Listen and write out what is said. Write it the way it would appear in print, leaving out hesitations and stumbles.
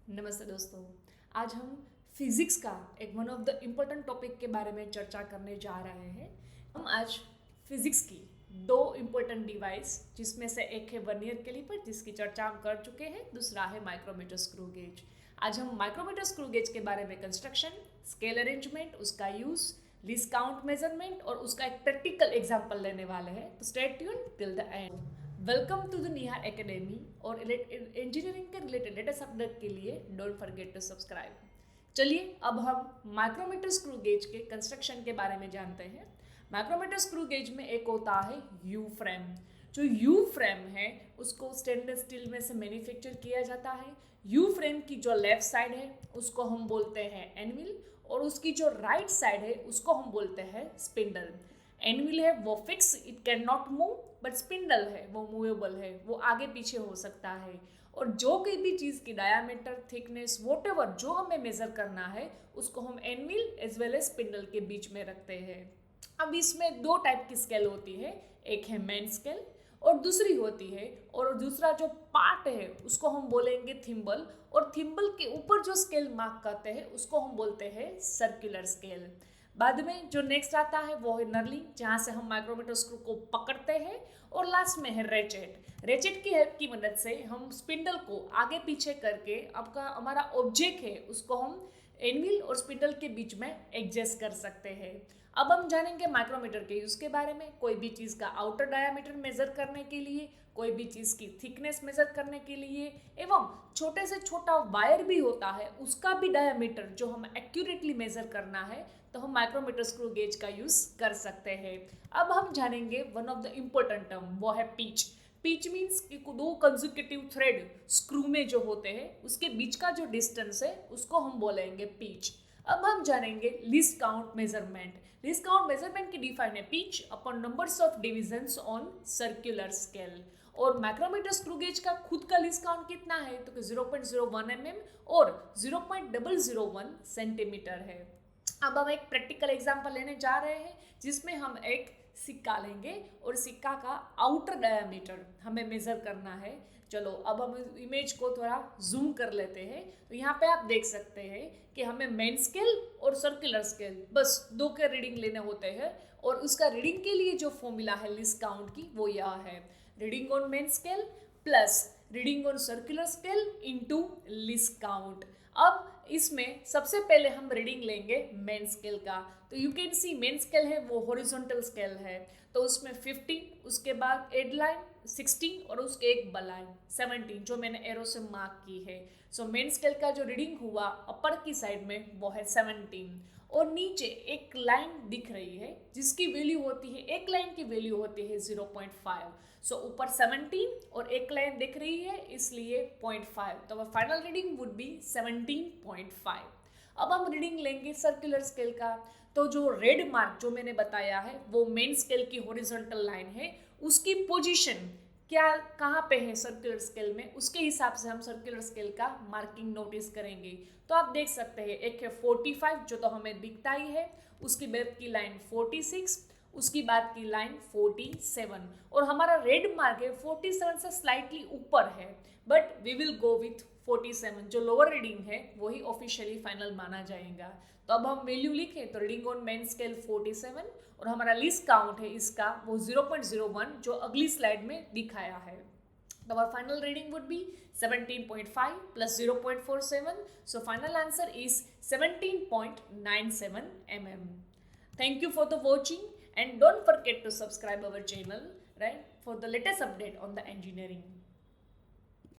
नमस्ते दोस्तों। आज हम फिजिक्स का एक one of the important topic के बारे में चर्चा करने जा रहे हैं। हम आज फिजिक्स की दो इम्पोर्टेंट डिवाइस, जिसमें से एक है वर्नियर कैलिपर जिसकी चर्चा हम कर चुके हैं, दूसरा है माइक्रोमीटर स्क्रू गेज। आज हम माइक्रोमीटर स्क्रू गेज के बारे में कंस्ट्रक्शन, स्केल अरेंजमेंट, उसका यूज, लीस्ट काउंट मेजरमेंट और उसका एक प्रैक्टिकल एग्जाम्पल लेने वाले हैं। तो stay tuned till the end. Welcome to the Neha academy और इंजीनियरिंग के रिलेटेड लेटेस्ट अपडेट के लिए डोंट फॉरगेट टू सब्सक्राइब। चलिए अब हम माइक्रोमीटर स्क्रू गेज के कंस्ट्रक्शन के बारे में जानते हैं। माइक्रोमीटर स्क्रू गेज में एक होता है यू फ्रेम। जो यू फ्रेम है उसको स्टेनलेस स्टील में से मैन्युफैक्चर किया जाता है। यू फ्रेम की जो लेफ्ट साइड है उसको हम बोलते हैं एनविल और उसकी जो राइट साइड है उसको हम बोलते हैं स्पिंडल। एनविल है वो fix, it can not move, but spindle है वो मूवेबल है, वो आगे पीछे हो सकता है। और जो कोई भी चीज़ की डायामीटर, थिकनेस, वॉटेवर जो हमें मेजर करना है उसको हम anvil as well as spindle के बीच में रखते हैं। अब इसमें दो टाइप की स्केल होती है, एक है मेन स्केल और दूसरी होती है, और दूसरा जो पार्ट है उसको हम बोलेंगे थिम्बल, और थिम्बल के ऊपर जो स्केल मार्क करते हैं उसको हम बोलते हैं सर्कुलर स्केल। बाद में जो नेक्स्ट आता है वो है नर्लिंग, जहाँ से हम माइक्रोमीटर स्क्रू को पकड़ते हैं, और लास्ट में है रेचेट। रेचेट की हेल्प की मदद से हम स्पिंडल को आगे पीछे करके आपका हमारा ऑब्जेक्ट है उसको हम एनविल और स्पिंडल के बीच में एडजस्ट कर सकते हैं। अब हम जानेंगे माइक्रोमीटर के यूज़ के बारे में। कोई भी चीज़ का आउटर डायामीटर मेजर करने के लिए, कोई भी चीज़ की थिकनेस मेजर करने के लिए, एवं छोटे से छोटा वायर भी होता है उसका भी डायामीटर जो हम एक्यूरेटली मेजर करना है तो हम माइक्रोमीटर स्क्रू गेज का यूज़ कर सकते हैं। अब हम जानेंगे one of the important term, वो है पिच। पिच मीन्स कि दो कंसेक्यूटिव थ्रेड स्क्रू में जो होते हैं उसके बीच का जो डिस्टेंस है उसको हम बोलेंगे पिच। अब हम जानेंगे least count measurement. Least count measurement की डिफाइन है pitch upon numbers of divisions on circular scale. और माइक्रोमीटर स्क्रू गेज का खुद का लीस्ट काउंट कितना है तो 0.01 mm और 0.001 सेंटीमीटर है। अब हम एक प्रैक्टिकल एग्जांपल लेने जा रहे हैं जिसमें हम एक सिक्का लेंगे और सिक्का का आउटर डायामीटर हमें मेजर करना है। चलो अब हम इमेज को थोड़ा जूम कर लेते हैं। तो यहाँ पे आप देख सकते हैं कि हमें मेन स्केल और सर्कुलर स्केल बस दो के रीडिंग लेने होते हैं, और उसका रीडिंग के लिए जो फॉर्मूला है लीस्ट काउंट की वो यह है, reading on main scale plus reading on circular scale into least count. अब इसमें सबसे पहले हम रीडिंग लेंगे मेन स्केल का। तो you can see main scale है वो हॉरिजॉन्टल स्केल है, तो उसमें 15, उसके बाद एड लाइन 16 और उसके एक बलाइन 17 जो मैंने एरो से मार्क की है। सो मेन स्केल का जो रीडिंग हुआ अपर की साइड में वो है 17, और नीचे एक लाइन दिख रही है जिसकी वैल्यू होती है, एक लाइन की वैल्यू होती है 0.5। सो ऊपर 17 और एक लाइन दिख रही है इसलिए 0.5, तो फाइनल रीडिंग वुड बी 17.5। अब हम रीडिंग लेंगे सर्कुलर स्केल का। तो जो रेड मार्क जो मैंने बताया है वो मेन स्केल की हॉरिजॉन्टल लाइन है, उसकी पोजीशन क्या कहाँ पे है सर्कुलर स्केल में, उसके हिसाब से हम सर्कुलर स्केल का मार्किंग नोटिस करेंगे। तो आप देख सकते हैं एक है 45 जो तो हमें दिखता ही है, उसकी बाद की लाइन 46, उसकी बाद की लाइन 47, और हमारा रेड मार्क है 47 से स्लाइटली ऊपर है, but we will go with 47। जो लोअर रीडिंग है वही ऑफिशियली फाइनल माना जाएगा। तो अब हम वैल्यू लिखें तो रीडिंग ऑन मेन स्केल 47 और हमारा लिस्ट काउंट है इसका वो 0.01 जो अगली स्लाइड में दिखाया है। तो our final reading would be 17.5 plus 0.47. So final answer is 17.97 mm. Thank you for the watching and don't forget to subscribe our channel, right, for the latest update on the engineering.